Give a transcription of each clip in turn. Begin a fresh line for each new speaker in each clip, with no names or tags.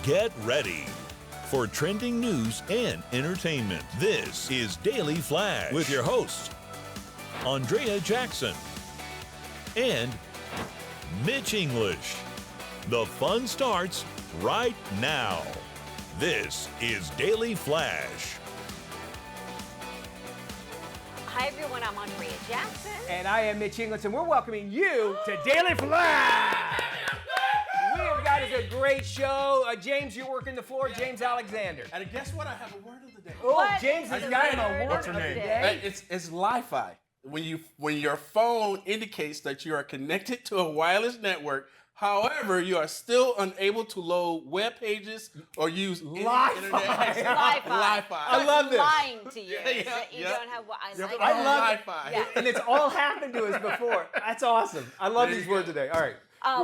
Get ready for trending news and entertainment. This is Daily Flash with your hosts, Andrea Jackson and Mitch English. The fun starts right now. This is Daily Flash.
Hi everyone, I'm Andrea Jackson.
And I am Mitch English, and we're welcoming you to Daily Flash. We have got us a great show. James, you're working the floor. James Alexander.
And guess what? I have a word of the day.
Oh, James has got him a word of the day.
It's Li-Fi. When your phone indicates that you are connected to a wireless network, however, you are still unable to load web pages or use any internet.
Li-Fi.
I
love this.
Lying to you.
Yeah,
That you don't have what I like.
I love it.
Li-Fi.
Yeah.
And it's all happened to us before. That's awesome. I love these words today. All right.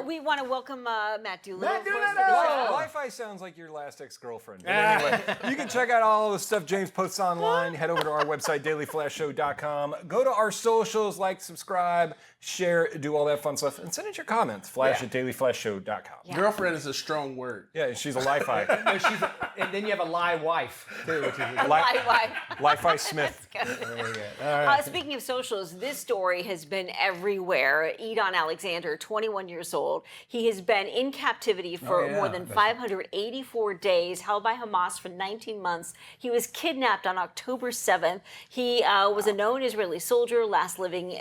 We want to welcome Matt Doolittle.
Matt
of course,
Doolittle!
to the show.
Wi-Fi sounds like your last ex-girlfriend. But anyway, you can check out all the stuff James posts online. Head over to our website, dailyflashshow.com. Go to our socials, like, subscribe, share, do all that fun stuff, and send us your comments. Flash at dailyflashshow.com.
Yeah.
Girlfriend is a strong word.
Yeah, she's a Li-Fi.
No, and then you have a lie wife, too, which is
Li-Fi Smith.
Speaking of socials, this story has been everywhere. Edon Alexander, 21 years old. He has been in captivity for more than 584 days, held by Hamas for 19 months. He was kidnapped on October 7th. He was a known Israeli soldier, last living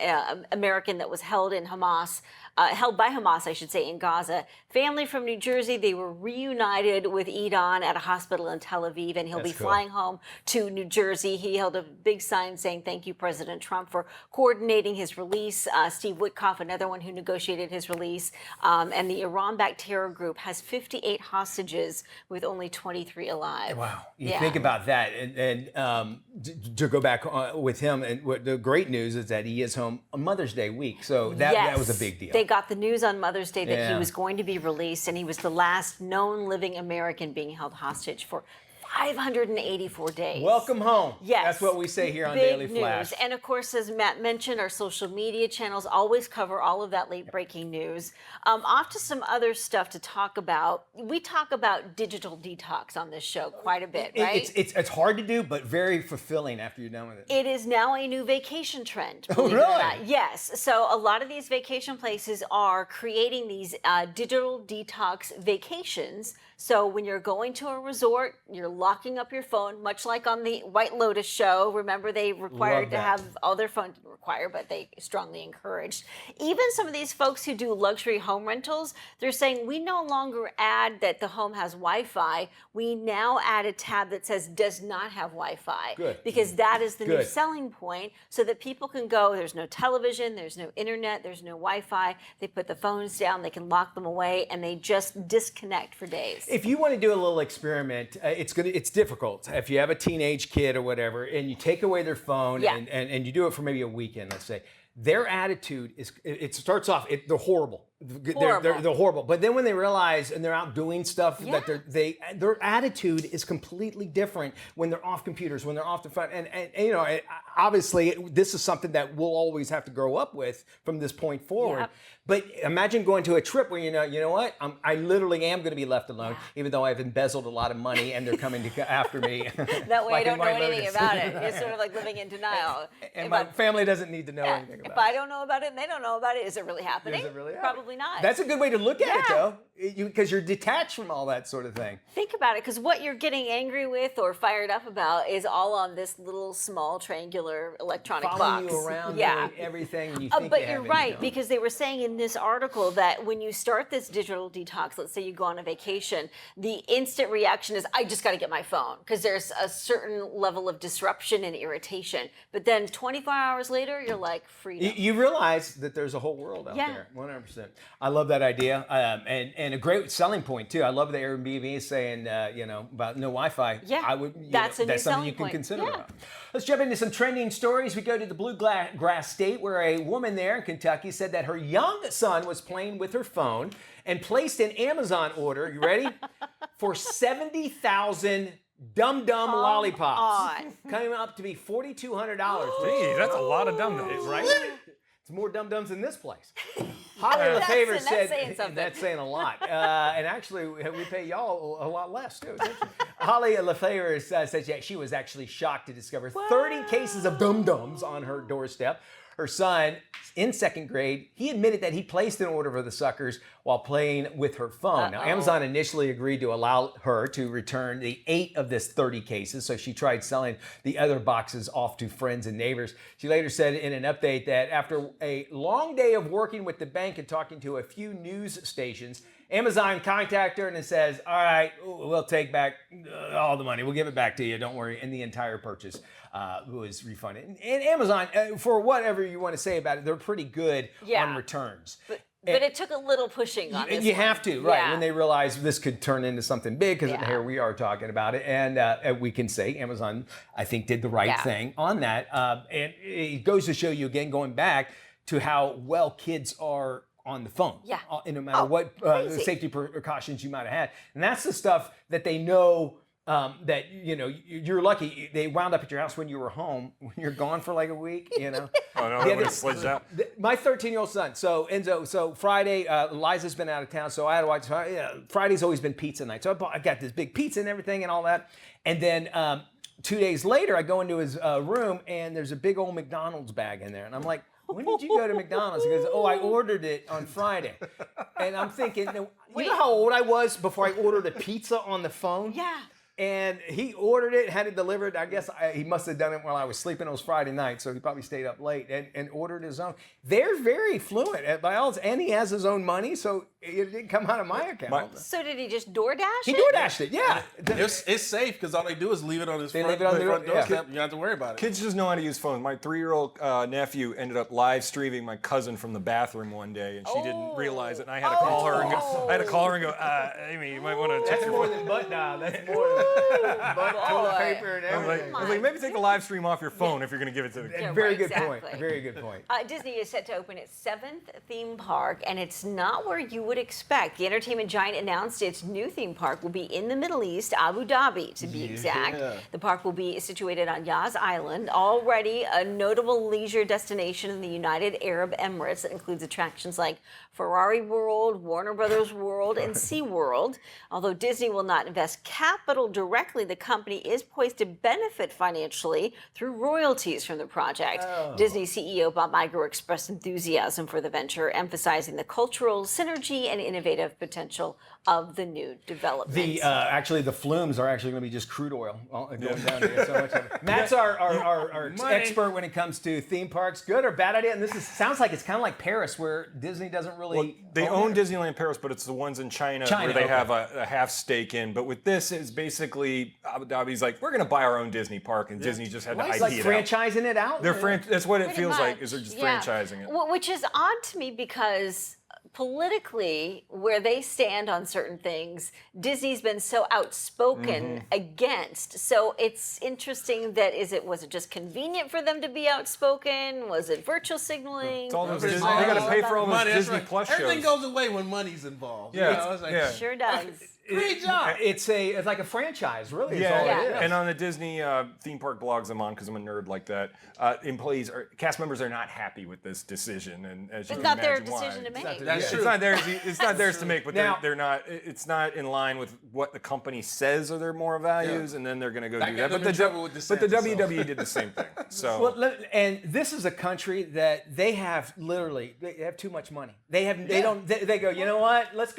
American that was held by Hamas, I should say, in Gaza. Family from New Jersey, they were reunited with Edon at a hospital in Tel Aviv, and he'll be flying home to New Jersey. He held a big sign saying, "Thank you, President Trump, for coordinating his release." Steve Witkoff, another one who negotiated his release. And the Iran-backed terror group has 58 hostages with only 23 alive.
Wow. You think about that. And to go back with him, and the great news is that he is home on Mother's Day week. So that was a big deal.
They got the news on Mother's Day that he was going to be released, and he was the last known living American being held hostage for 584 days.
Welcome home.
Yes.
That's what we say here on
Big
Daily Flash.
news. And of course, as Matt mentioned, our social media channels always cover all of that late breaking news. Off to some other stuff to talk about. We talk about digital detox on this show quite a bit, right?
It's hard to do, but very fulfilling after you're done with it.
It is now a new vacation trend.
Oh,
believe it or
really?
not. Yes. So a lot of these vacation places are creating these digital detox vacations. So when you're going to a resort, you're locking up your phone, much like on the White Lotus show. Remember, they required to have all their phones required, but they strongly encouraged. Even some of these folks who do luxury home rentals, they're saying we no longer add that the home has Wi-Fi. We now add a tab that says does not have Wi-Fi.
Good.
Because that is the new
Good.
selling point, so that people can go, there's no television, there's no internet, there's no Wi-Fi. They put the phones down, they can lock them away, and they just disconnect for days.
If you want to do a little experiment, it's difficult. If you have a teenage kid or whatever, and you take away their phone and you do it for maybe a weekend, let's say, their attitude is, it starts off, they're horrible. They're horrible. But then when they realize and they're out doing stuff, that their attitude is completely different when they're off computers, when they're off the phone. And you know, obviously this is something that we'll always have to grow up with from this point forward.
Yep.
But imagine going to a trip where you know what? I literally am going to be left alone, even though I've embezzled a lot of money and they're coming after me.
That way
Like
I don't
in
know
White
anything
Lotus.
about it. It's sort of like living in denial.
And my family doesn't need to know anything about it.
If I don't know about it and they don't know about it, is it really happening?
Is it really
Probably not.
That's a good way to look at it, though, because you're detached from all that sort of thing.
Think about it, because what you're getting angry with or fired up about is all on this little small triangular electronic
Following
box.
you around, doing everything you think
but
you
you're
have
right,
it,
because they were saying in this article that when you start this digital detox, let's say you go on a vacation, the instant reaction is, I just got to get my phone, because there's a certain level of disruption and irritation. But then 24 hours later, you're like, freedom.
You realize that there's a whole world out there, 100%. I love that idea, and a great selling point too. I love the Airbnb saying, about no Wi-Fi.
Yeah,
I would.
that's a new
that's something
selling
you can
point.
consider.
Yeah.
Let's jump into some trending stories. We go to the Bluegrass State, where a woman there in Kentucky said that her young son was playing with her phone and placed an Amazon order. You ready? For 70,000 dum-dum lollipops, coming up to be $4,200.
Gee, that's a lot of dum-dums.
Right? It's more dum-dums in this place. Holly Lefevre
That's
said
saying something.
that's saying a lot, and actually we pay y'all a lot less too. Holly Lefevre says she was actually shocked to discover 30 cases of dum-dums on her doorstep. Her son, in second grade, he admitted that he placed an order for the suckers while playing with her phone. Now, Amazon initially agreed to allow her to return the 8 of this 30 cases, so she tried selling the other boxes off to friends and neighbors. She later said in an update that after a long day of working with the bank and talking to a few news stations, Amazon contacted her and says, all right, we'll take back all the money. We'll give it back to you. Don't worry. And the entire purchase was refunded. And Amazon, for whatever you want to say about it, they're pretty good on returns.
But it took a little pushing on this.
You have to, right?
Yeah.
When they realized this could turn into something big, because here we are talking about it, and we can say Amazon, I think, did the right thing on that. And it goes to show you again, going back to how well kids are on the phone.
Yeah.
And no matter what safety precautions you might have had, and that's the stuff that they know. That you're lucky they wound up at your house when you were home. When you're gone for like a week,
Oh no, when it slides out.
My 13-year-old son. So Enzo. So Friday, Liza's been out of town, so I had to watch. Friday's always been pizza night. So I got this big pizza and everything and all that. And then 2 days later, I go into his room and there's a big old McDonald's bag in there, and I'm like, when did you go to McDonald's? He goes, I ordered it on Friday. And I'm thinking, you know how old I was before I ordered a pizza on the phone?
Yeah.
And he ordered it, had it delivered. I guess he must have done it while I was sleeping. It was Friday night, so he probably stayed up late and ordered his own. They're very fluent at biology, and he has his own money, so it didn't come out of my account.
So did he just DoorDash it?
He DoorDashed it, yeah.
It's safe because all they do is leave it on his front,
leave it on the
front doorstep.
yeah.
You don't have to worry about it.
Kids just know how to use phones. My 3-year-old nephew ended up live streaming my cousin from the bathroom one day, and she didn't realize it. And I had to call her and go, Amy, you might want to check
That's
your
more
phone.
than butt dial. That's more than butt toilet paper and
I
everything.
was like, maybe take the live stream off your phone if you're going to give it to the kid.
Very
right,
good
exactly.
point. Very good point.
Disney is set to open its 7th theme park, and it's not where you would expect. The entertainment giant announced its new theme park will be in the Middle East, Abu Dhabi to be exact. The park will be situated on Yas Island, already a notable leisure destination in the United Arab Emirates that includes attractions like Ferrari World, Warner Brothers World, and SeaWorld. Although Disney will not invest capital directly, the company is poised to benefit financially through royalties from the project. Disney CEO Bob Iger expressed enthusiasm for the venture, emphasizing the cultural synergy and innovative potential of the new development.
Actually, the flumes are actually going to be just crude oil going down here. So much of it. Matt's our expert when it comes to theme parks. Good or bad idea? And this sounds like it's kind of like Paris, where Disney doesn't really.
Well, they own Disneyland Paris, but it's the ones in China where they have a half stake in. But with this, it's basically Abu Dhabi's like, we're going to buy our own Disney park, and Disney just had to
It's
ID
like
it
franchising it out.
That's what it
Pretty
feels like.
much,
Is they're just
yeah.
franchising it.
Which is odd to me because politically, where they stand on certain things, Disney's been so outspoken against. So it's interesting that was it just convenient for them to be outspoken? Was it virtual signaling?
It's all those
It's
Disney,
all
they got to pay for all those
money, that's
Disney
right.
Plus
Everything
shows.
goes away when money's involved.
Yeah.
You know, it's like,
Yeah.
Sure does.
great job.
It's like a franchise, really. Is all
Yeah,
it is.
and on the Disney theme park blogs I'm on, because I'm a nerd like that, cast members are not happy with this decision, and as you
It's
can
not their
imagine why.
decision to make.
That's true.
It's not theirs. It's not theirs to make, but
Now-
they're not. It's not in line with what the company says are their moral values, and then they're going to go
That
do
got
that.
them in trouble with
But the
DeSantis, so.
WWE did the same thing. So
Well, and this is a country that they have too much money. They go, you know what? Let's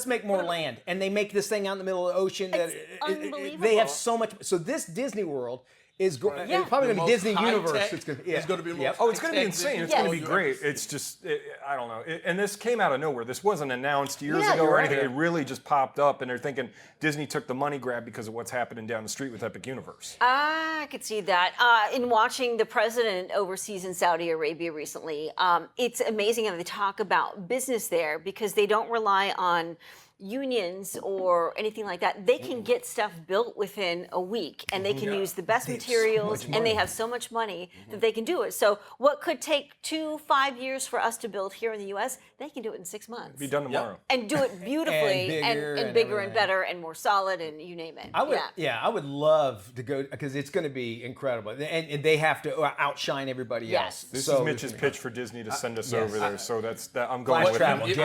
make more land, and they make this thing out in the middle of the ocean.
It's
They
unbelievable.
have so much. So this Disney World is
Yeah.
it's probably
The
going to be
most
Disney
high
Universe.
tech
It's going
is going to be the most
oh, it's going to be
high-tech
insane. It's
Yes.
going to be great. It's just I don't know. And this came out of nowhere. This wasn't announced years
Yeah,
ago
you're
or
right.
anything. It really just popped up, and they're thinking Disney took the money grab because of what's happening down the street with Epic Universe.
I could see that. In watching the president overseas in Saudi Arabia recently, it's amazing how they talk about business there because they don't rely on unions or anything like that. They can get stuff built within a week, and they can use the best materials, and they have so much money that they can do it. So what could take 2-5 years for us to build here in the U.S., they can do it in 6 months.
Be done tomorrow.
And do it beautifully
and
bigger and better and more solid and you name it.
I would love to go because it's going to be incredible, and they have to outshine everybody else.
This is Mitch's pitch for Disney to send us over there, so I'm going
Flash
with
travel.
him.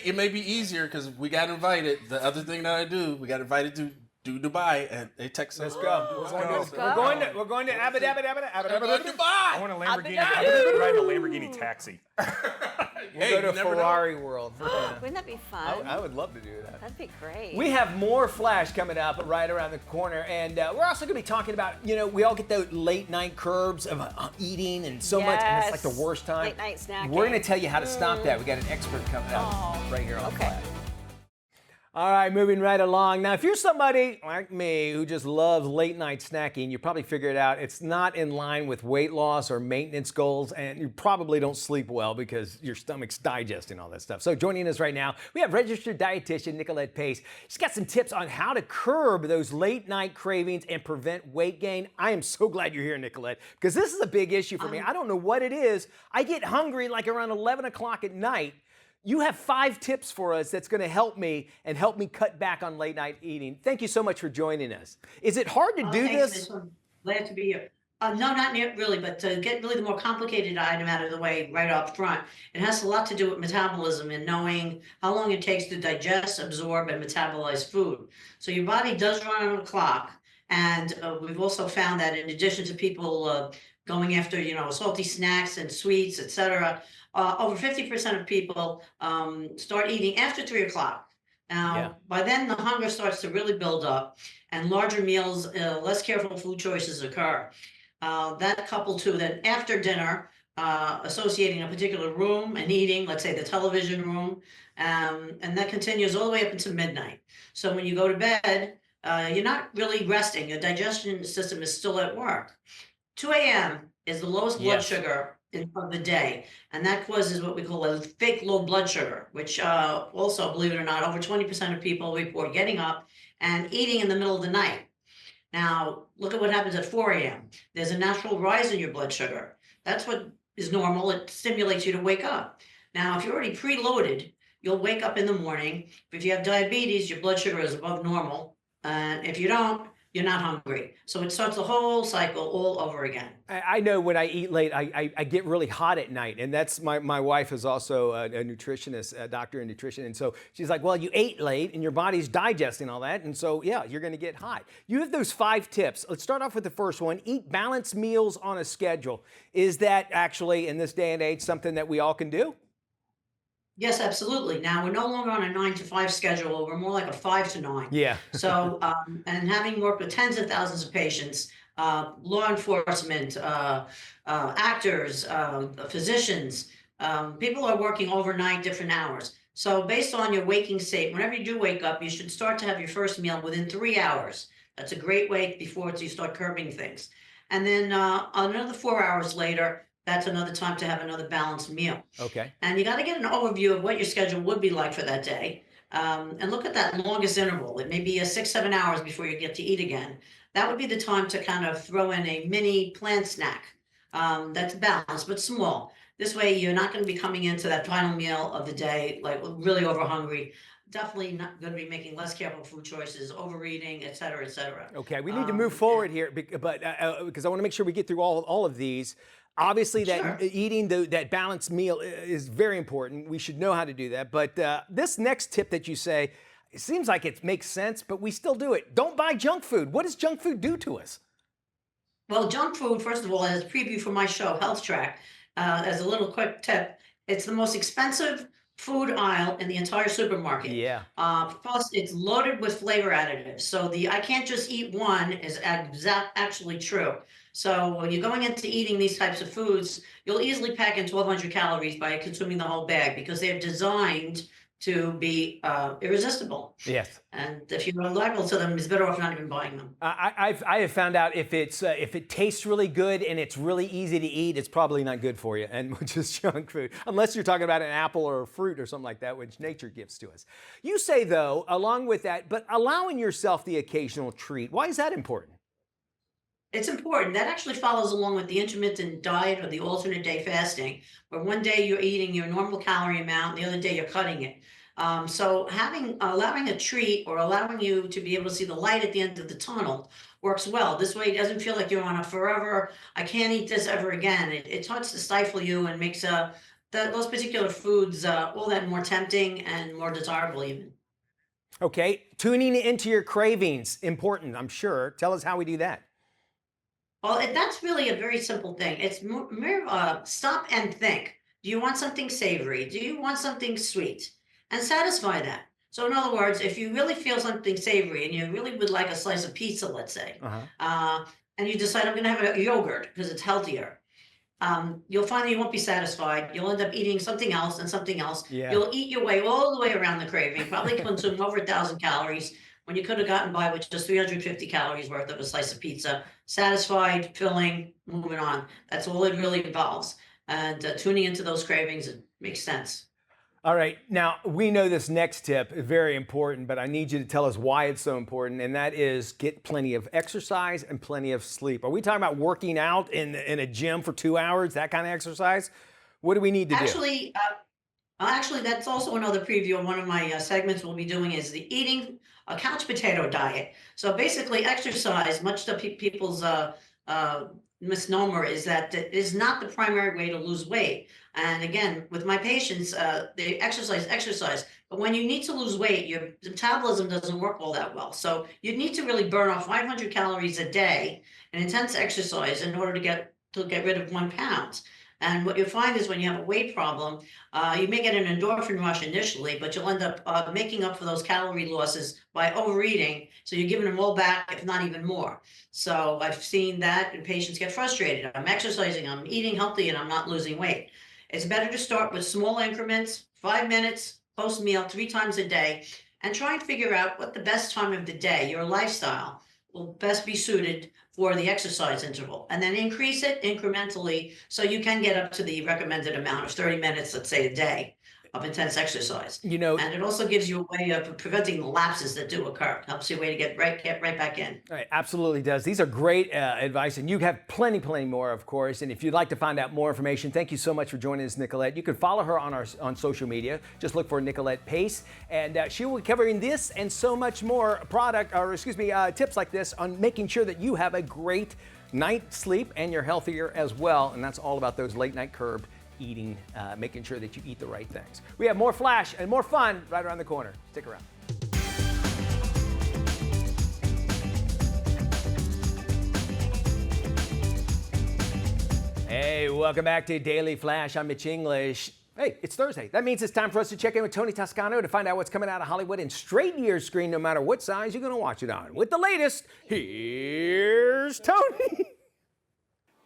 It may be easier because we got invited. The other thing that I do, we got invited to do Dubai, and they text us.
Let's go. We're going to Abu Dhabi.
Dubai.
I want a Lamborghini. I'm going to ride a Lamborghini taxi.
We'll go to Ferrari World.
Wouldn't that be fun?
I would love to do that.
That'd be great.
We have more Flash coming up right around the corner, and we're also going to be talking about, we all get those late night curbs of eating and so much, and it's like the worst time.
Late night snacking.
We're going to tell you how to stop that. We got an expert coming up right here on Flash. All right, moving right along. Now, if you're somebody like me who just loves late night snacking, you probably figured out it's not in line with weight loss or maintenance goals, and you probably don't sleep well because your stomach's digesting all that stuff. So joining us right now, we have registered dietitian Nicolette Pace. She's got some tips on how to curb those late night cravings and prevent weight gain. I am so glad you're here, Nicolette, because this is a big issue for me. I don't know what it is. I get hungry like around 11 o'clock at night. You have 5 tips for us that's going to help me and help me cut back on late night eating. Thank you so much for joining us. Is it hard to do this?
I'm glad to be here. No, not yet really, but to get really the more complicated item out of the way right up front, it has a lot to do with metabolism and knowing how long it takes to digest, absorb, and metabolize food. So your body does run on a clock, and we've also found that in addition to people going after, salty snacks and sweets, etc., over 50% of people start eating after 3 o'clock. Now, by then the hunger starts to really build up, and larger meals, less careful food choices occur. That coupled to then after dinner, associating a particular room and eating, let's say the television room, and that continues all the way up into midnight. So when you go to bed, you're not really resting. Your digestion system is still at work. 2 a.m. is the lowest blood sugar of the day, and that causes what we call a fake low blood sugar, which also, believe it or not, over 20% of people report getting up and eating in the middle of the night. Now, look at what happens at 4 a.m. There's a natural rise in your blood sugar. That's what is normal. It stimulates you to wake up. Now, if you're already preloaded, you'll wake up in the morning. If you have diabetes, your blood sugar is above normal. And if you don't, you're not hungry. So it starts the whole cycle all over again.
I know when I eat late, I get really hot at night. And that's my wife is also a nutritionist, a doctor in nutrition. And so she's like, well, you ate late and your body's digesting all that. And so, yeah, you're going to get hot. You have those 5 tips. Let's start off with the first one. Eat balanced meals on a schedule. Is that actually, in this day and age, something that we all can do?
Yes, absolutely. Now we're no longer on a 9 to 5 schedule. We're more like a 5 to 9.
Yeah.
So, and having worked with tens of thousands of patients, law enforcement, actors, physicians, people are working overnight, different hours. So based on your waking state, whenever you do wake up, you should start to have your first meal within 3 hours. That's a great way before you start curbing things. And then another 4 hours later, that's another time to have another balanced meal.
Okay.
And you got to get an overview of what your schedule would be like for that day. And look at that longest interval. It may be 6-7 hours before you get to eat again. That would be the time to kind of throw in a mini planned snack that's balanced but small. This way you're not going to be coming into that final meal of the day like really over hungry. Definitely not going to be making less careful food choices, overeating, et cetera, et cetera.
Okay, we need to move forward here, but because I want to make sure we get through all of these. Obviously, that eating that balanced meal is very important. We should know how to do that. But this next tip that you say, it seems like it makes sense, but we still do it. Don't buy junk food. What does junk food do to us?
Well, junk food, first of all, as a preview for my show, Health Track, as a little quick tip, it's the most expensive food aisle in the entire supermarket.
Yeah.
Plus, it's loaded with flavor additives. So I can't just eat one is actually true. So when you're going into eating these types of foods, you'll easily pack in 1,200 calories by consuming the whole bag because they're designed to be irresistible.
Yes.
And if you're liable to them, it's better off not even buying them.
I have found out if it tastes really good and it's really easy to eat, it's probably not good for you, and which is junk food, unless you're talking about an apple or a fruit or something like that, which nature gives to us. You say, though, along with that, but allowing yourself the occasional treat, why is that important?
It's important. That actually follows along with the intermittent diet or the alternate day fasting, where one day you're eating your normal calorie amount, and the other day you're cutting it. So allowing a treat or allowing you to be able to see the light at the end of the tunnel works well. This way it doesn't feel like you're on a forever, I can't eat this ever again. It starts to stifle you and makes those particular foods all that more tempting and more desirable even.
Okay, tuning into your cravings, important, I'm sure. Tell us how we do that.
Well, that's really a very simple thing. It's more stop and think. Do you want something savory? Do you want something sweet? And satisfy that. So, in other words, if you really feel something savory and you really would like a slice of pizza, let's say, and you decide I'm going to have a yogurt because it's healthier, you'll find that you won't be satisfied. You'll end up eating something else and something else.
Yeah.
You'll eat your way all the way around the craving, probably consume over 1,000 calories when you could have gotten by with just 350 calories worth of a slice of pizza. Satisfied, filling, moving on. That's all it really involves. And tuning into those cravings, it makes sense.
All right, now we know this next tip is very important, but I need you to tell us why it's so important, and that is get plenty of exercise and plenty of sleep. Are we talking about working out in a gym for 2 hours, that kind of exercise? What do we need to do?
Actually, that's also another preview of one of my segments we'll be doing is the eating a couch potato diet. So basically exercise, much to people's misnomer is that it is not the primary way to lose weight. And again, with my patients, they exercise. But when you need to lose weight, your metabolism doesn't work all that well. So you need to really burn off 500 calories a day in intense exercise in order to get rid of 1 pound. And what you'll find is when you have a weight problem, you may get an endorphin rush initially, but you'll end up making up for those calorie losses by overeating. So you're giving them all back, if not even more. So I've seen that, and patients get frustrated. I'm exercising, I'm eating healthy, and I'm not losing weight. It's better to start with small increments, 5 minutes, post-meal, 3 times a day, and try and figure out what the best time of the day, your lifestyle, will best be suited for the exercise interval, and then increase it incrementally so you can get up to the recommended amount of 30 minutes, let's say, a day of intense exercise.
You know,
and it also gives you a way of preventing the lapses that do occur. Helps you a way to get right back in.
Right, absolutely does. These are great advice, and you have plenty more, of course. And if you'd like to find out more information, thank you so much for joining us, Nicolette. You can follow her on social media. Just look for Nicolette Pace, and she will be covering this and so much more tips like this on making sure that you have a great night's sleep and you're healthier as well. And that's all about those late night curbed eating, making sure that you eat the right things. We have more Flash and more fun right around the corner. Stick around. Hey, welcome back to Daily Flash. I'm Mitch English. Hey, it's Thursday. That means it's time for us to check in with Tony Toscano to find out what's coming out of Hollywood and straighten your screen no matter what size you're going to watch it on. With the latest, here's Tony.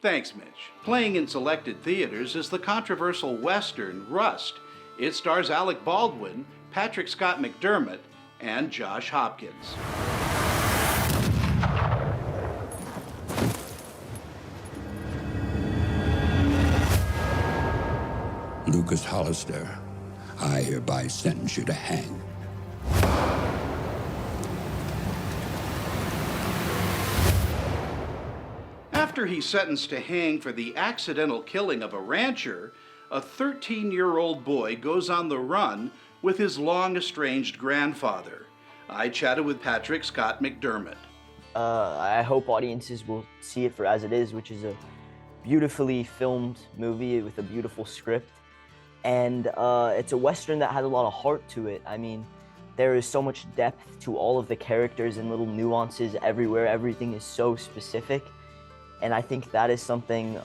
Thanks, Mitch. Playing in selected theaters is the controversial Western Rust. It stars Alec Baldwin, Patrick Scott McDermott, and Josh Hopkins.
Lucas Hollister, I hereby sentence you to hang.
After he's sentenced to hang for the accidental killing of a rancher, a 13-year-old boy goes on the run with his long-estranged grandfather. I chatted with Patrick Scott McDermott.
I hope audiences will see it for as it is, which is a beautifully filmed movie with a beautiful script. And it's a Western that has a lot of heart to it. I mean, there is so much depth to all of the characters and little nuances everywhere. Everything is so specific. And I think that is something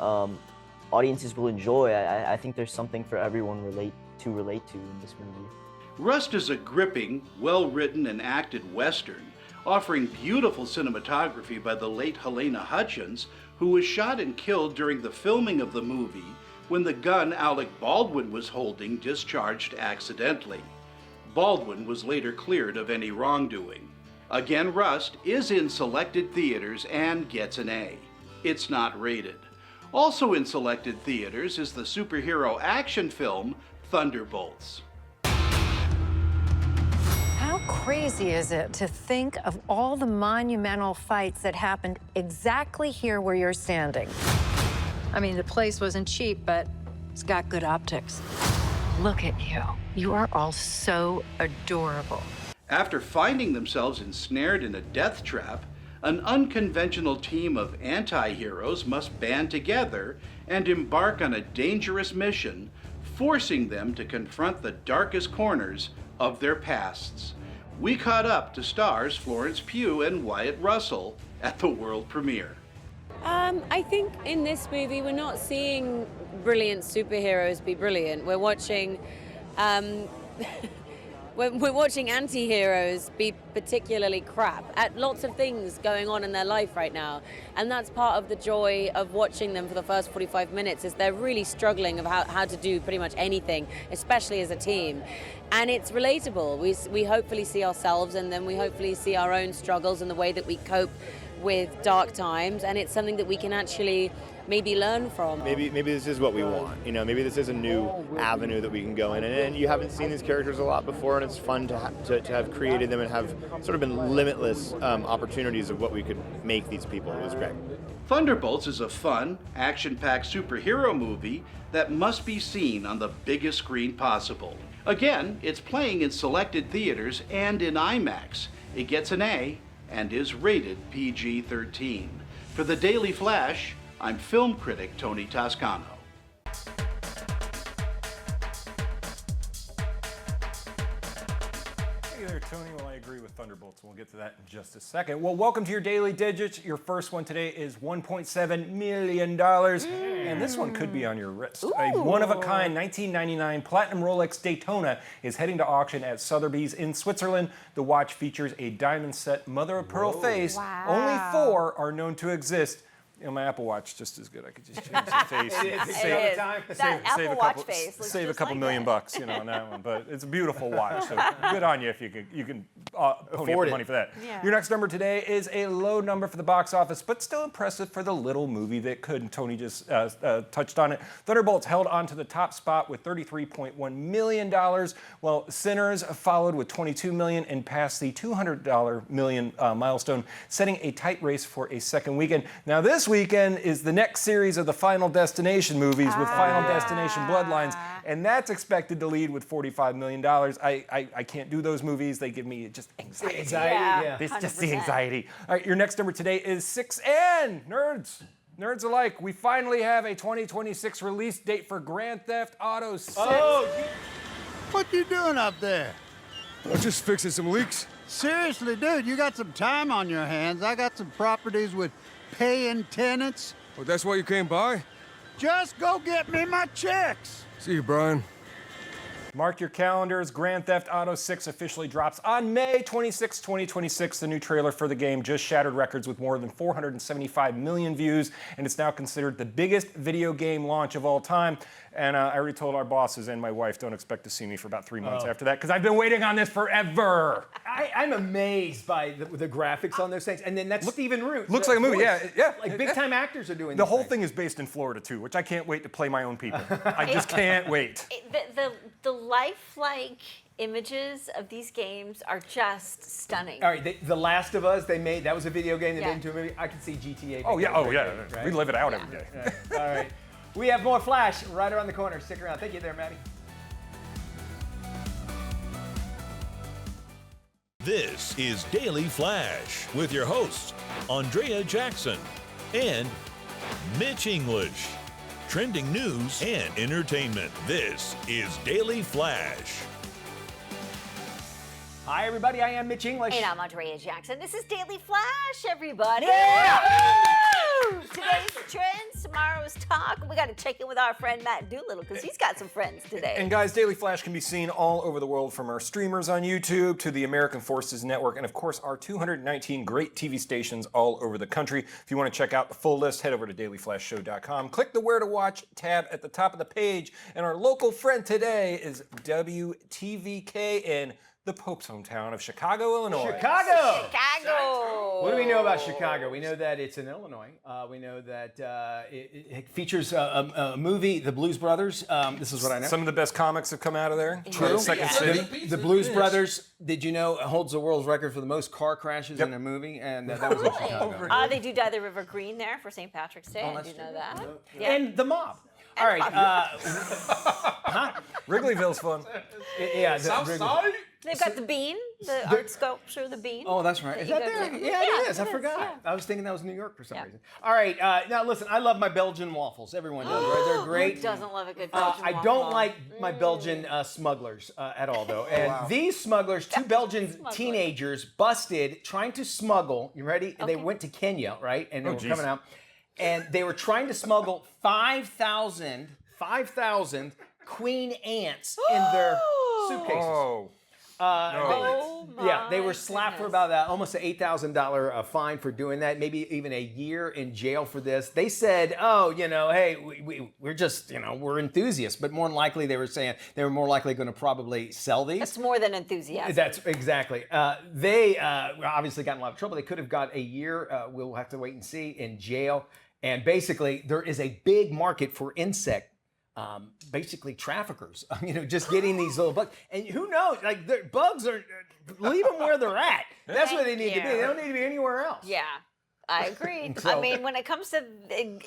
audiences will enjoy. I think there's something for everyone to relate to in this movie.
Rust is a gripping, well-written and acted Western, offering beautiful cinematography by the late Helena Hutchins, who was shot and killed during the filming of the movie when the gun Alec Baldwin was holding discharged accidentally. Baldwin was later cleared of any wrongdoing. Again, Rust is in selected theaters and gets an A. It's not rated. Also in selected theaters is the superhero action film Thunderbolts.
How crazy is it to think of all the monumental fights that happened exactly here where you're standing? I mean, the place wasn't cheap, but it's got good optics. Look at you. You are all so adorable.
After finding themselves ensnared in a death trap, an unconventional team of anti-heroes must band together and embark on a dangerous mission, forcing them to confront the darkest corners of their pasts. We caught up to stars Florence Pugh and Wyatt Russell at the world premiere.
I think in this movie we're not seeing brilliant superheroes be brilliant. We're watching we're watching anti-heroes be particularly crap at lots of things going on in their life right now. And that's part of the joy of watching them for the first 45 minutes is they're really struggling of how to do pretty much anything, especially as a team. And it's relatable. We hopefully see ourselves, and then we hopefully see our own struggles and the way that we cope with dark times, and it's something that we can actually maybe learn from.
Maybe this is what we want. You know, maybe this is a new avenue that we can go in, and you haven't seen these characters a lot before, and it's fun to have created them and have sort of been limitless opportunities of what we could make these people. It was great.
Thunderbolts is a fun, action-packed superhero movie that must be seen on the biggest screen possible. Again, it's playing in selected theaters and in IMAX. It gets an A and is rated PG-13. For the Daily Flash, I'm film critic Tony Toscano.
Hey there, Tony. Well, I agree with Thunderbolts. We'll get to that in just a second. Well, welcome to your Daily Digits. Your first one today is $1.7 million. And this one could be on your wrist.
Ooh.
A one-of-a-kind 1999 Platinum Rolex Daytona is heading to auction at Sotheby's in Switzerland. The watch features a diamond-set mother-of-pearl face.
Wow.
Only 4 are known to exist. You know, my Apple Watch just as good. I could just change the face.
That Apple Watch face looks
save a
just
couple
like
million
that.
bucks, you know, on that one. But it's a beautiful watch, so good on you if you can pony up the money for that.
Yeah.
Your next number today is a low number for the box office, but still impressive for the little movie that could. And Tony just touched on it. Thunderbolts held on to the top spot with $33.1 million, while Sinners followed with $22 million and passed the $200 million milestone, setting a tight race for a second weekend. Now this weekend is the next series of the Final Destination movies with Final Destination Bloodlines, and that's expected to lead with $45 million. I can't do those movies. They give me just anxiety.
Yeah,
It's just the
100%.
anxiety. All right, your next number today is 6 and nerds alike. We finally have a 2026 release date for Grand Theft Auto 6.
What you doing up there?
I'm just fixing some leaks.
Seriously, dude, you got some time on your hands. I got some properties with paying tenants.
Well, that's why you came by?
Just go get me my checks.
See you, Brian.
Mark your calendars. Grand Theft Auto 6 officially drops on May 26, 2026. The new trailer for the game just shattered records with more than 475 million views, and it's now considered the biggest video game launch of all time. And I already told our bosses and my wife, don't expect to see me for about 3 months after that, because I've been waiting on this forever.
I'm amazed by the graphics on those things. And then that's Stephen Root.
Looks like a movie, yeah.
Like big-time actors are doing
The
these
whole
things.
thing is based in Florida, too, which I can't wait to play my own people. I just can't wait.
The lifelike images of these games are just stunning.
All right, The Last of Us, that was a video game they
Yeah.
made into a movie. I can see GTA.
Oh, yeah,
right?
We live it out every day.
All right. We have more Flash right around the corner. Stick around. Thank you there, Maddie.
This is Daily Flash with your hosts, Andrea Jackson and Mitch English. Trending news and entertainment. This is Daily Flash.
Hi, everybody. I am Mitch English.
And I'm Andrea Jackson. This is Daily Flash, everybody.
Yeah!
Woo! Today's trends, tomorrow's talk. We got to check in with our friend Matt Doolittle because he's got some friends today.
And guys, Daily Flash can be seen all over the world, from our streamers on YouTube to the American Forces Network, and of course our 219 great TV stations all over the country. If you want to check out the full list, head over to dailyflashshow.com. Click the Where to Watch tab at the top of the page. And our local friend today is WTVK in the Pope's hometown of Chicago, Illinois.
Chicago!
Chicago!
What do we know about Chicago? We know that it's in Illinois. We know that it features a movie, The Blues Brothers. This is what I know.
Some of the best comics have come out of there.
True.
Second City.
The Blues Brothers, did you know, holds the world's record for the most car crashes in a movie? And that was in Chicago.
They do dye the River green there for St. Patrick's Day.
Oh,
Do you know that?
Yeah. And the mob. All right.
Wrigleyville's fun.
Yeah.
Southside?
They've got the bean, the art sculpture, the bean.
Oh, that's right. Is that there? Yeah, it is. I forgot.
Yeah.
I was thinking that was New York for some reason. All right. Now, listen, I love my Belgian waffles. Everyone does, right? They're great.
Who doesn't love a good Belgian waffle?
I don't like my Belgian smugglers at all, though. And these smugglers, two Belgian teenagers, busted trying to smuggle. You ready? Okay. They went to Kenya, right? And they were coming out. And they were trying to smuggle 5,000 queen ants in their suitcases.
Oh.
They were slapped for about almost an $8,000 fine for doing that, maybe even a year in jail for this. They said, hey, we're just, we're enthusiasts, but more than likely they were saying they were more likely going to probably sell these.
That's more than enthusiasm.
That's exactly. They obviously got in a lot of trouble. They could have got a year, we'll have to wait and see, in jail. And basically, there is a big market for insect basically traffickers, just getting these little bugs. And who knows, like, bugs are, leave them where they're at. That's where they need to be. They don't need to be anywhere else.
Yeah, I agree. I mean, when it comes to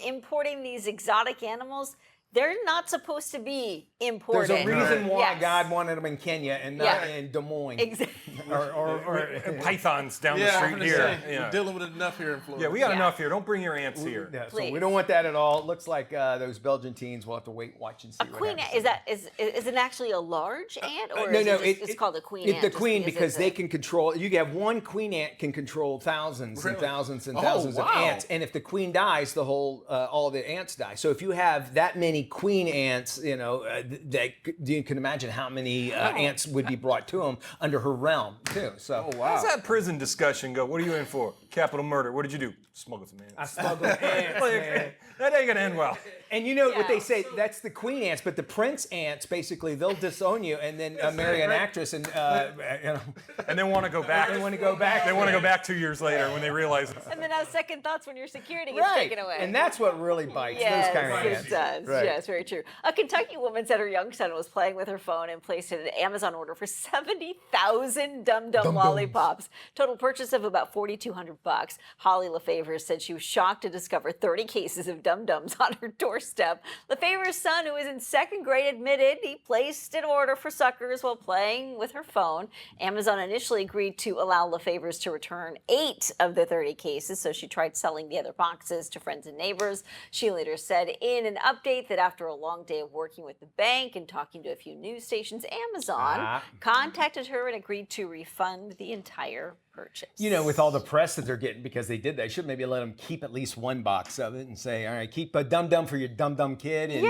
importing these exotic animals, they're not supposed to be imported.
There's a reason why God wanted them in Kenya and not in Des Moines.
Exactly.
or pythons down the street here.
We're dealing with enough here in Florida.
Yeah, we got enough here. Don't bring your ants here.
Yeah, so we don't want that at all. It looks like those Belgian teens will have to watch and see what
queen
happens.
is it actually a large ant, or
no,
it's called a queen ant?
The queen, because they can control. You have one queen ant can control thousands and thousands and thousands of ants, and if the queen dies, the whole all the ants die. So if you have that many queen ants, that you can imagine how many ants would be brought to them under her realm too. So
how's that prison discussion go? What are you in for? Capital murder. What did you do? Smuggled some ants.
I smuggled ants. Man.
That ain't gonna end well.
And you know what they say? That's the queen ants, but the prince ants, basically, they'll disown you and then marry an actress and
and then want to go back.
They want to go back.
They want to go back 2 years later when they realize.
And then have second thoughts when your security gets taken away.
And that's what really bites. Those kind of ants.
It does.
Right.
Yes, very true. A Kentucky woman said her young son was playing with her phone and placed an Amazon order for 70,000 Dum Dum lollipops. Total purchase of about $4,200. Holly LaFavor said she was shocked to discover 30 cases of Dum Dums on her doorstep. LaFavor's son, who is in second grade, admitted he placed an order for suckers while playing with her phone. Amazon initially agreed to allow LaFavor's to return 8 of the 30 cases, so she tried selling the other boxes to friends and neighbors. She later said in an update that after a long day of working with the bank and talking to a few news stations, Amazon contacted her and agreed to refund the entire purchase.
With all the press that they're getting because they did that, you should maybe let them keep at least one box of it and say, all right, keep a Dum Dum for your Dum Dum kid. And,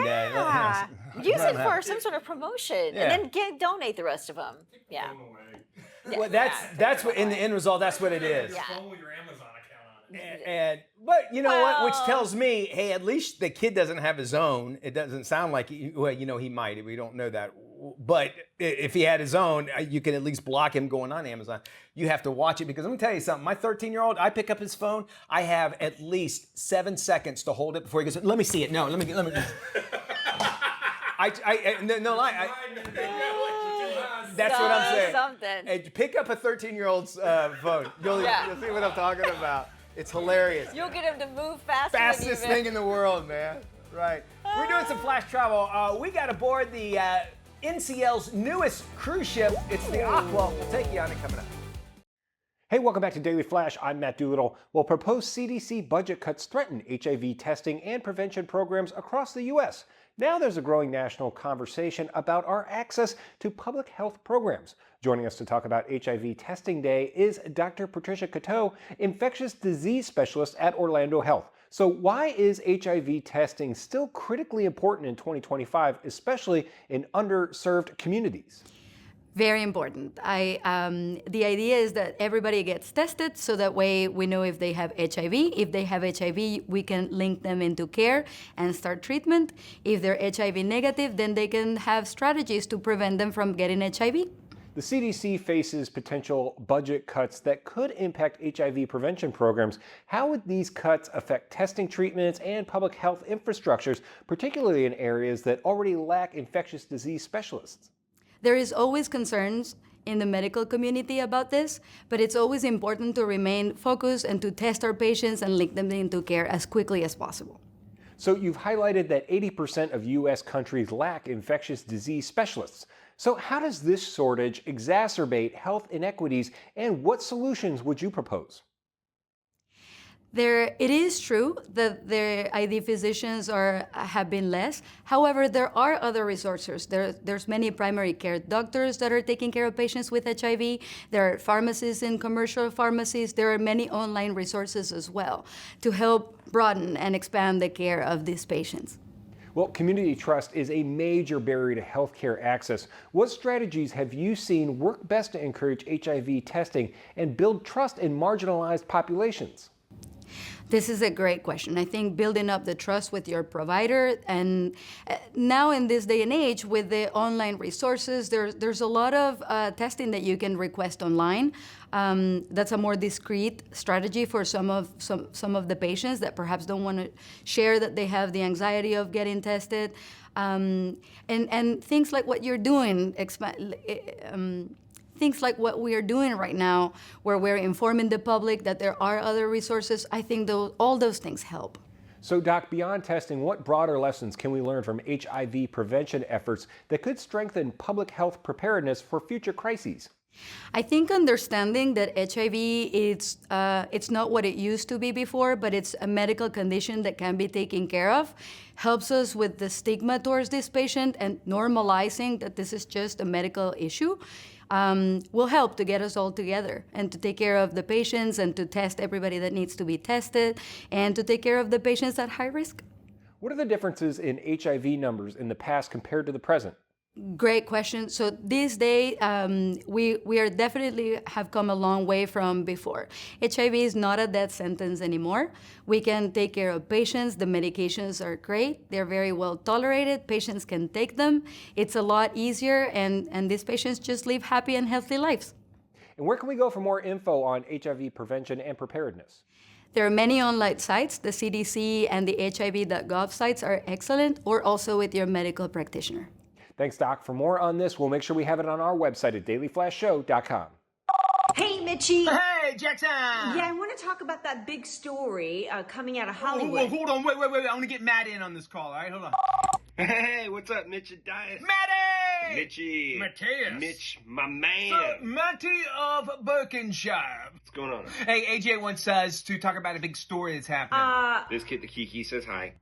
use it for some sort of promotion and then donate the rest of them. Yeah.
Well, that's what, in the end result, that's what it is.
Yeah.
Your Amazon account on it.
But you know what? Which tells me, hey, at least the kid doesn't have his own. It doesn't sound like, he might. We don't know that. But if he had his own, you can at least block him going on Amazon. You have to watch it because I'm gonna tell you something. My 13-year-old, I pick up his phone. I have at least 7 seconds to hold it before he goes, let me see it. No, let me. No lie. That's what I'm saying.
Something.
Hey, pick up a 13-year-old's phone. You'll see what I'm talking about. It's hilarious.
You'll get him to move faster.
Fastest thing in the world, man. Right. We're doing some flash travel. We got aboard the NCL's newest cruise ship. It's the Aqua. We'll take you on it coming up.
Hey, welcome back to Daily Flash. I'm Matt Doolittle. Well, proposed CDC budget cuts threaten HIV testing and prevention programs across the U.S. Now there's a growing national conversation about our access to public health programs. Joining us to talk about HIV Testing Day is Dr. Patricia Cateau, infectious disease specialist at Orlando Health. So why is HIV testing still critically important in 2025, especially in underserved communities?
Very important. The idea is that everybody gets tested so that way we know if they have HIV. If they have HIV, we can link them into care and start treatment. If they're HIV negative, then they can have strategies to prevent them from getting HIV.
The CDC faces potential budget cuts that could impact HIV prevention programs. How would these cuts affect testing treatments and public health infrastructures, particularly in areas that already lack infectious disease specialists?
There is always concerns in the medical community about this, but it's always important to remain focused and to test our patients and link them into care as quickly as possible.
So you've highlighted that 80% of U.S. countries lack infectious disease specialists. So how does this shortage exacerbate health inequities, and what solutions would you propose?
It is true that the ID physicians have been less. However, there are other resources. There's many primary care doctors that are taking care of patients with HIV. There are pharmacists in commercial pharmacies. There are many online resources as well to help broaden and expand the care of these patients.
Well, community trust is a major barrier to healthcare access. What strategies have you seen work best to encourage HIV testing and build trust in marginalized populations?
This is a great question. I think building up the trust with your provider, and now in this day and age with the online resources, there's a lot of testing that you can request online. That's a more discreet strategy for some of the patients that perhaps don't want to share that they have the anxiety of getting tested, and things like what you're doing. Things like what we are doing right now, where we're informing the public that there are other resources, I think all those things help.
So, Doc, beyond testing, what broader lessons can we learn from HIV prevention efforts that could strengthen public health preparedness for future crises?
I think understanding that HIV, it's not what it used to be before, but it's a medical condition that can be taken care of, helps us with the stigma towards this patient, and normalizing that this is just a medical issue. Will help to get us all together and to take care of the patients and to test everybody that needs to be tested and to take care of the patients at high risk.
What are the differences in HIV numbers in the past compared to the present?
Great question. So this day, we are definitely have come a long way from before. HIV is not a death sentence anymore. We can take care of patients. The medications are great. They're very well tolerated. Patients can take them. It's a lot easier, and these patients just live happy and healthy lives.
And where can we go for more info on HIV prevention and preparedness?
There are many online sites. The CDC and the HIV.gov sites are excellent, or also with your medical practitioner.
Thanks, Doc. For more on this, we'll make sure we have it on our website at dailyflashshow.com.
Hey, Mitchie.
Hey, Jackson.
Yeah, I want to talk about that big story coming out of Hollywood.
Oh, hold on. Wait. I want to get Matt in on this call, all right? Hold on.
Hey, what's up, Mitch and Dias?
Matty!
Mitchie.
Mateus.
Mitch, my man.
So, Matty of Berkshire.
What's going on?
Hey, AJ wants us to talk about a big story that's happening.
This kid, the Kiki, says hi.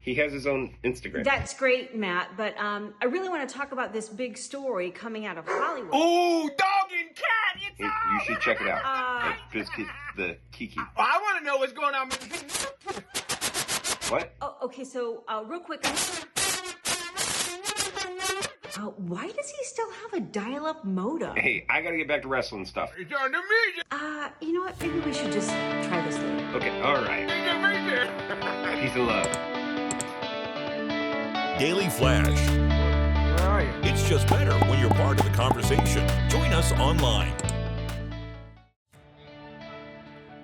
He has his own Instagram.
That's great, Matt, but I really want to talk about this big story coming out of Hollywood.
Oh, dog and cat! It's
You should check it out. This kid, the Kiki.
I want to know what's going on.
What?
Oh, okay, so real quick. Why does he still have a dial-up modem?
Hey, I gotta get back to wrestling stuff.
It's on the music.
You know what? Maybe we should just try this later.
Okay, all right. Peace and love.
Daily Flash.
Where are you?
It's just better when you're part of the conversation. Join us online.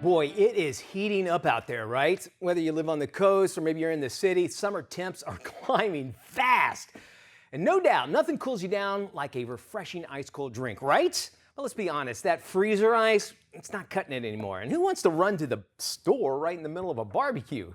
Boy, it is heating up out there, right? Whether you live on the coast or maybe you're in the city, summer temps are climbing fast. And no doubt, nothing cools you down like a refreshing ice cold drink, right? Well, let's be honest, that freezer ice, it's not cutting it anymore. And who wants to run to the store right in the middle of a barbecue?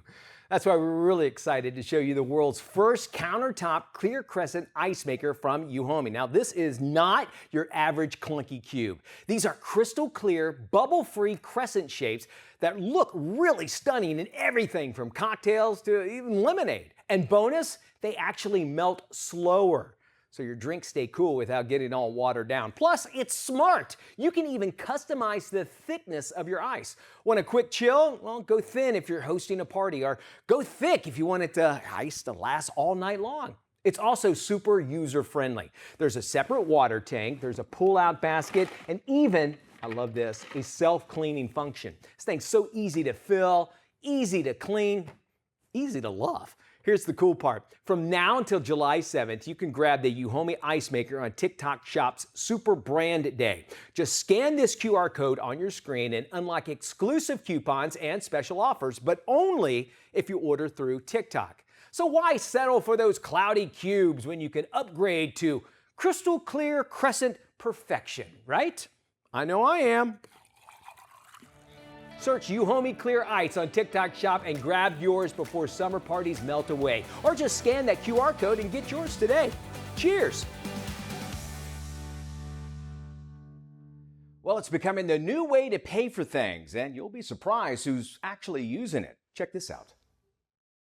That's why we're really excited to show you the world's first countertop clear crescent ice maker from Uhomi. Now, this is not your average clunky cube. These are crystal clear, bubble-free crescent shapes that look really stunning in everything from cocktails to even lemonade. And bonus, they actually melt slower, so your drinks stay cool without getting all watered down. Plus, it's smart. You can even customize the thickness of your ice. Want a quick chill? Well, go thin if you're hosting a party, or go thick if you want it to ice to last all night long. It's also super user-friendly. There's a separate water tank, there's a pull-out basket, and even, I love this, a self-cleaning function. This thing's so easy to fill, easy to clean, easy to love. Here's the cool part. From now until July 7th, you can grab the Uhomie Ice Maker on TikTok Shop's Super Brand Day. Just scan this QR code on your screen and unlock exclusive coupons and special offers, but only if you order through TikTok. So why settle for those cloudy cubes when you can upgrade to crystal clear crescent perfection, right? I know I am. Search Uhomie Clear Ice on TikTok Shop and grab yours before summer parties melt away. Or just scan that QR code and get yours today. Cheers! Well, it's becoming the new way to pay for things, and you'll be surprised who's actually using it. Check this out.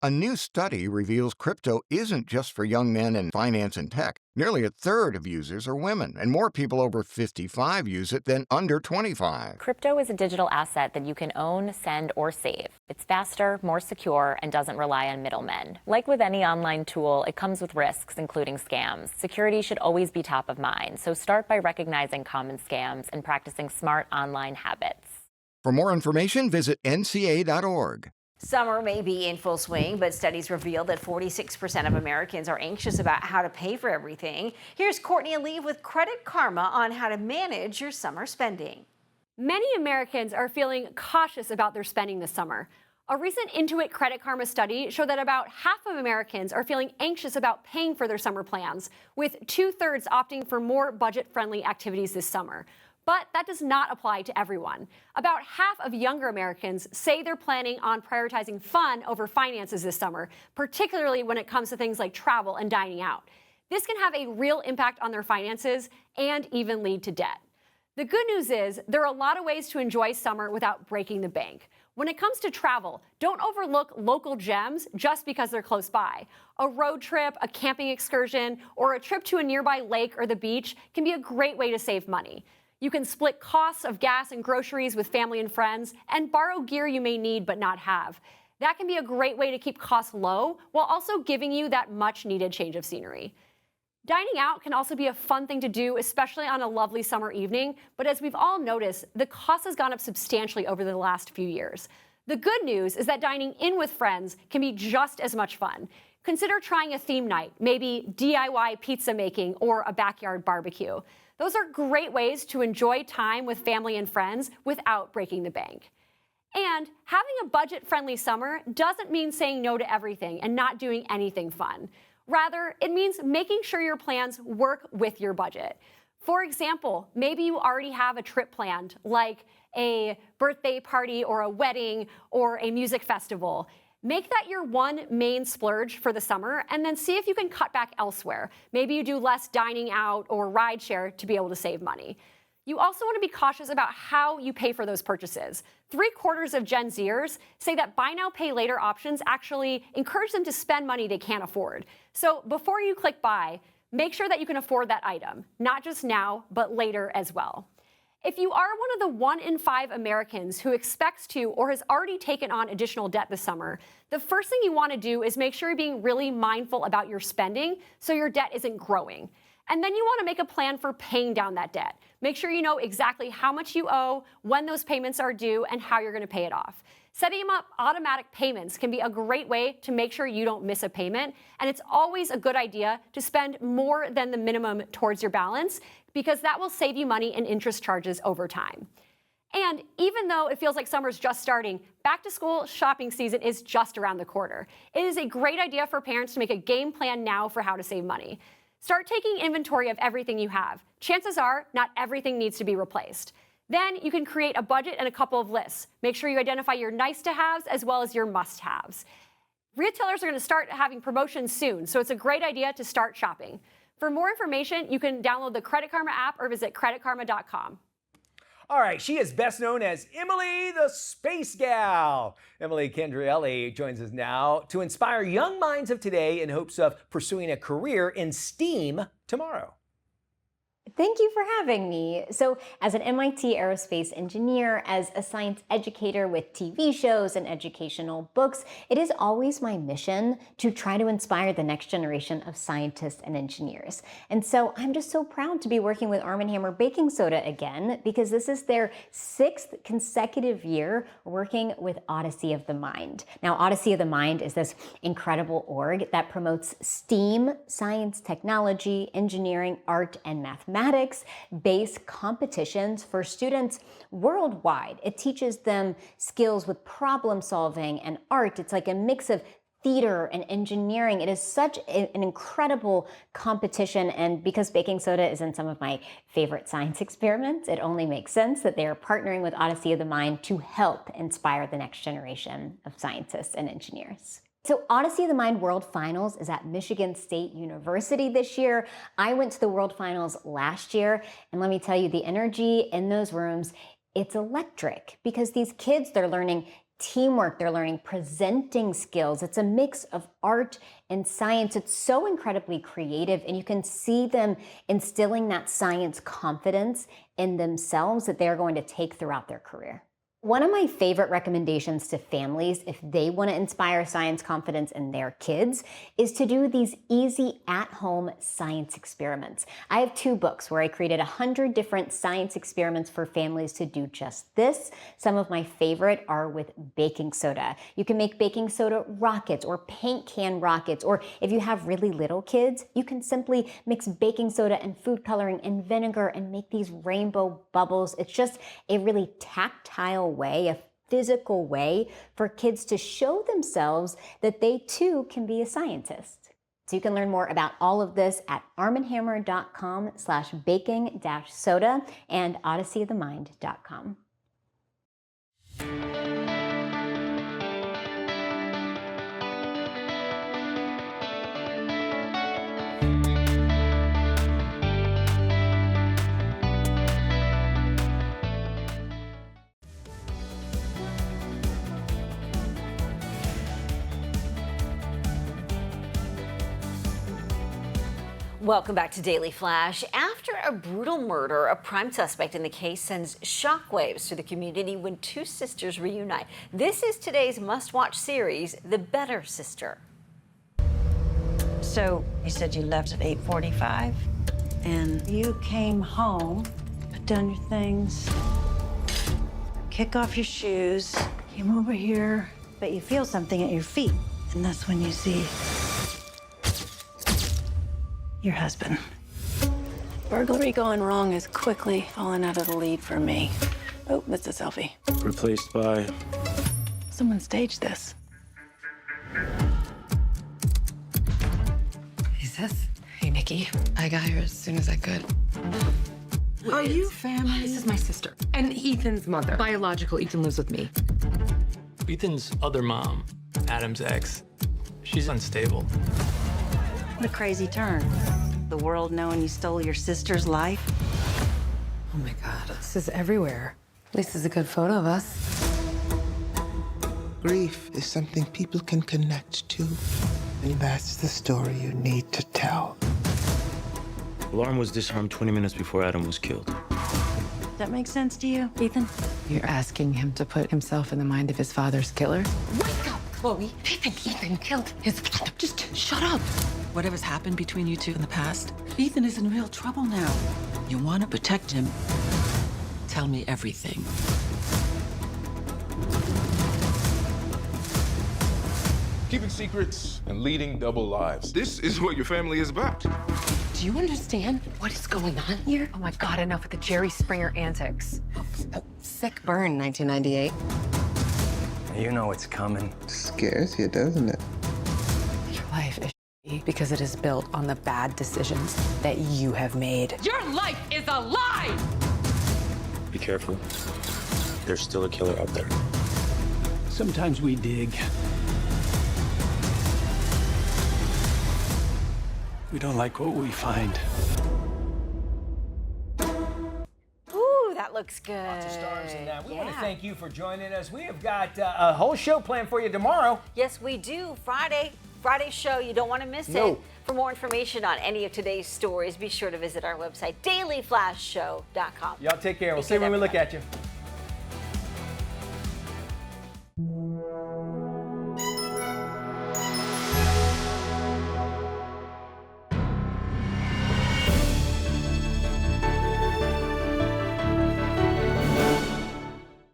A new study reveals crypto isn't just for young men in finance and tech. Nearly a third of users are women, and more people over 55 use it than under 25.
Crypto is a digital asset that you can own, send, or save. It's faster, more secure, and doesn't rely on middlemen. Like with any online tool, it comes with risks, including scams. Security should always be top of mind, so start by recognizing common scams and practicing smart online habits.
For more information, visit nca.org.
Summer may be in full swing, but studies reveal that 46% of Americans are anxious about how to pay for everything. Here's Courtney and Lee with Credit Karma on how to manage your summer spending.
Many Americans are feeling cautious about their spending this summer. A recent Intuit Credit Karma study showed that about half of Americans are feeling anxious about paying for their summer plans, with 2/3 opting for more budget-friendly activities this summer. But that does not apply to everyone. About half of younger Americans say they're planning on prioritizing fun over finances this summer, particularly when it comes to things like travel and dining out. This can have a real impact on their finances and even lead to debt. The good news is there are a lot of ways to enjoy summer without breaking the bank. When it comes to travel, don't overlook local gems just because they're close by. A road trip, a camping excursion, or a trip to a nearby lake or the beach can be a great way to save money. You can split costs of gas and groceries with family and friends and borrow gear you may need but not have. That can be a great way to keep costs low while also giving you that much needed change of scenery. Dining out can also be a fun thing to do, especially on a lovely summer evening, but as we've all noticed, the cost has gone up substantially over the last few years. The good news is that dining in with friends can be just as much fun. Consider trying a theme night, maybe DIY pizza making or a backyard barbecue. Those are great ways to enjoy time with family and friends without breaking the bank. And having a budget-friendly summer doesn't mean saying no to everything and not doing anything fun. Rather, it means making sure your plans work with your budget. For example, maybe you already have a trip planned, like a birthday party or a wedding or a music festival. Make that your one main splurge for the summer and then see if you can cut back elsewhere. Maybe you do less dining out or rideshare to be able to save money. You also want to be cautious about how you pay for those purchases. 3/4 of Gen Zers say that buy now, pay later options actually encourage them to spend money they can't afford. So before you click buy, make sure that you can afford that item, not just now, but later as well. If you are one of the 1 in 5 Americans who expects to or has already taken on additional debt this summer, the first thing you want to do is make sure you're being really mindful about your spending so your debt isn't growing. And then you want to make a plan for paying down that debt. Make sure you know exactly how much you owe, when those payments are due, and how you're going to pay it off. Setting up automatic payments can be a great way to make sure you don't miss a payment, and it's always a good idea to spend more than the minimum towards your balance because that will save you money in interest charges over time. And even though it feels like summer's just starting, back to school shopping season is just around the corner. It is a great idea for parents to make a game plan now for how to save money. Start taking inventory of everything you have. Chances are not everything needs to be replaced. Then you can create a budget and a couple of lists. Make sure you identify your nice-to-haves as well as your must-haves. Retailers are going to start having promotions soon, so it's a great idea to start shopping. For more information, you can download the Credit Karma app or visit creditkarma.com.
All right, she is best known as Emily the Space Gal. Emily Kendrielli joins us now to inspire young minds of today in hopes of pursuing a career in STEAM tomorrow.
Thank you for having me. So, as an MIT aerospace engineer, as a science educator with TV shows and educational books, it is always my mission to try to inspire the next generation of scientists and engineers. And so I'm just so proud to be working with Arm & Hammer Baking Soda again, because this is their 6th consecutive year working with Odyssey of the Mind. Now, Odyssey of the Mind is this incredible org that promotes STEAM, science, technology, engineering, art, and mathematics-based competitions for students worldwide. It teaches them skills with problem solving and art. It's like a mix of theater and engineering. It is such an incredible competition, and because baking soda is in some of my favorite science experiments, it only makes sense that they are partnering with Odyssey of the Mind to help inspire the next generation of scientists and engineers. So Odyssey of the Mind World Finals is at Michigan State University this year. I went to the World Finals last year, and let me tell you, the energy in those rooms, it's electric, because these kids, they're learning teamwork, they're learning presenting skills. It's a mix of art and science. It's so incredibly creative, and you can see them instilling that science confidence in themselves that they're going to take throughout their career. One of my favorite recommendations to families, if they want to inspire science confidence in their kids, is to do these easy at-home science experiments. I have 2 books where I created 100 different science experiments for families to do just this. Some of my favorite are with baking soda. You can make baking soda rockets or paint can rockets, or if you have really little kids, you can simply mix baking soda and food coloring and vinegar and make these rainbow bubbles. It's just a really tactile way, a physical way for kids to show themselves that they too can be a scientist. So you can learn more about all of this at armandhammer.com/baking-soda and odysseyofthemind.com.
Welcome back to Daily Flash. After a brutal murder, a prime suspect in the case sends shockwaves through the community when 2 sisters reunite. This is today's must-watch series, The Better Sister.
So you said you left at 8:45, and you came home, put down your things, kick off your shoes, came over here, but you feel something at your feet, and that's when you see your husband. Burglary gone wrong is quickly falling out of the lead for me. Oh, that's a selfie.
Replaced by...
Someone staged this.
Is this? Hey, Nikki. I got here as soon as I could. Are you family? This is my sister. And Ethan's mother. Biological. Ethan lives with me.
Ethan's other mom, Adam's ex, she's unstable.
What a crazy turn. The world knowing you stole your sister's life.
Oh my God, this is everywhere. At least it's a good photo of us.
Grief is something people can connect to. And that's the story you need to tell.
Lauren was disarmed 20 minutes before Adam was killed.
Does that make sense to you, Ethan?
You're asking him to put himself in the mind of his father's killer? Wake up, Chloe. I think Ethan killed his father. Just shut up.
Whatever's happened between you 2 in the past, Ethan is in real trouble now. You want to protect him. Tell me everything.
Keeping secrets and leading double lives. This is what your family is about.
Do you understand what is going on here? Oh my God, enough with the Jerry Springer antics. Sick burn, 1998.
You know it's coming. Scares you, doesn't it?
Your life is because it is built on the bad decisions that you have made. Your life is a lie!
Be careful. There's still a killer out there.
Sometimes we dig. We don't like what we find.
Ooh, that looks good.
Lots of stars in that. We want to thank you for joining us. We have got a whole show planned for you tomorrow.
Yes, we do. Friday, Friday's show, you don't want to miss it. For more information on any of today's stories, be sure to visit our website, dailyflashshow.com.
Y'all take care. We'll see you when we look at you.